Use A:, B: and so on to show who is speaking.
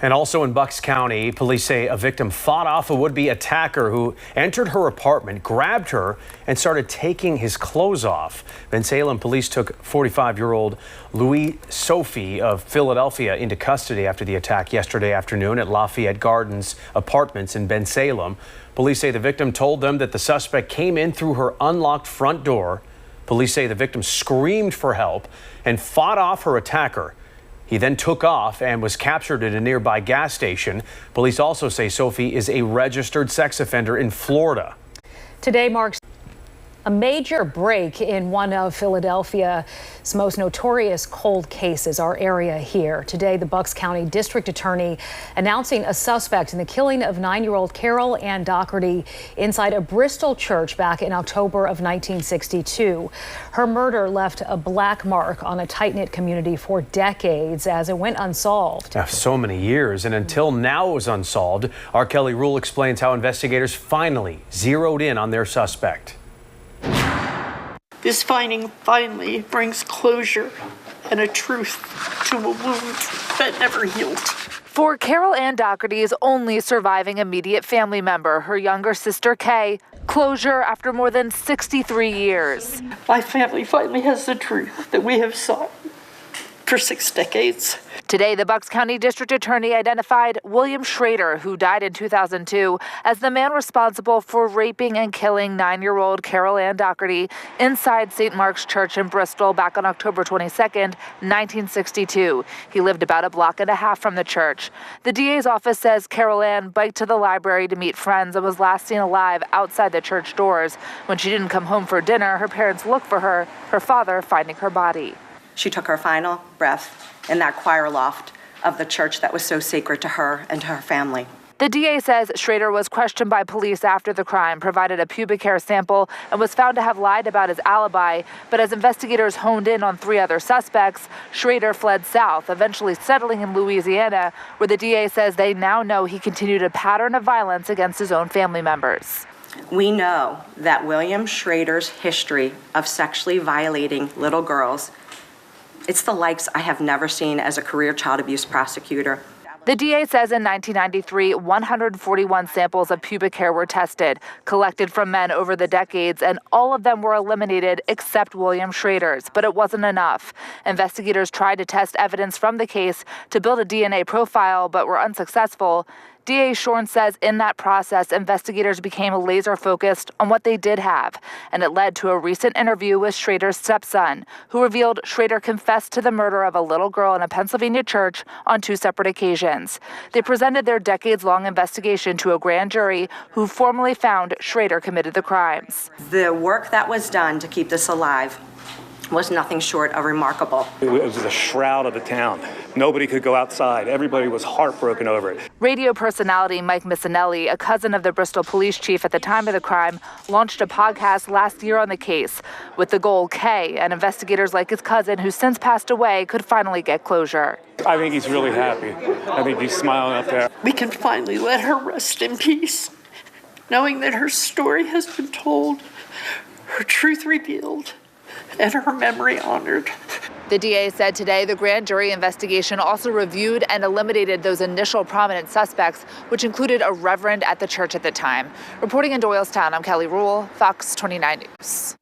A: And also in Bucks County, police say a victim fought off a would-be attacker who entered her apartment, grabbed her, and started taking his clothes off. Bensalem police took 45-year-old Louis Sophie of Philadelphia into custody after the attack yesterday afternoon at Lafayette Gardens Apartments in Bensalem. Police say the victim told them that the suspect came in through her unlocked front door. Police say the victim screamed for help and fought off her attacker. He then took off and was captured at a nearby gas station. Police also say Sophie is a registered sex offender in Florida.
B: Today marks a major break in one of Philadelphia's most notorious cold cases, our area here. Today, the Bucks County District Attorney announcing a suspect in the killing of 9-year-old Carol Ann Doherty inside a Bristol church back in October of 1962. Her murder left a black mark on a tight-knit community for decades as it went unsolved.
A: So many years, and until now it was unsolved. R. Kelly Rule explains how investigators finally zeroed in on their suspect.
C: This finding finally brings closure and a truth to a wound that never healed.
D: For Carol Ann Doherty's only surviving immediate family member, her younger sister Kay, closure after more than 63 years.
C: My family finally has the truth that we have sought for 6 decades.
D: Today, the Bucks County District Attorney identified William Schrader, who died in 2002, as the man responsible for raping and killing 9-year-old Carol Ann Doherty inside St. Mark's Church in Bristol back on October 22nd, 1962. He lived about a block and a half from the church. The DA's office says Carol Ann biked to the library to meet friends and was last seen alive outside the church doors. When she didn't come home for dinner, her parents looked for her father finding her body.
E: She took her final breath in that choir loft of the church that was so sacred to her and to her family.
D: The DA says Schrader was questioned by police after the crime, provided a pubic hair sample, and was found to have lied about his alibi. But as investigators honed in on 3 other suspects, Schrader fled south, eventually settling in Louisiana, where the DA says they now know he continued a pattern of violence against his own family members.
E: We know that William Schrader's history of sexually violating little girls, it's the likes I have never seen as a career child abuse prosecutor.
D: The DA says in 1993, 141 samples of pubic hair were tested, collected from men over the decades, and all of them were eliminated except William Schrader's, but it wasn't enough. Investigators tried to test evidence from the case to build a DNA profile, but were unsuccessful. DA Shorn says in that process, investigators became laser-focused on what they did have, and it led to a recent interview with Schrader's stepson, who revealed Schrader confessed to the murder of a little girl in a Pennsylvania church on 2 separate occasions. They presented their decades-long investigation to a grand jury who formally found Schrader committed the crimes.
E: The work that was done to keep this alive was nothing short of remarkable.
F: It was the shroud of the town. Nobody could go outside. Everybody was heartbroken over it.
D: Radio personality Mike Missinelli, a cousin of the Bristol police chief at the time of the crime, launched a podcast last year on the case with the goal Kay and investigators like his cousin, who since passed away, could finally get closure.
F: I think he's really happy. I think he's smiling up there.
C: We can finally let her rest in peace, knowing that her story has been told, her truth revealed, and her memory honored.
D: The DA said today the grand jury investigation also reviewed and eliminated those initial prominent suspects, which included a reverend at the church at the time. Reporting in Doylestown, I'm Kelly Rule, Fox 29 News.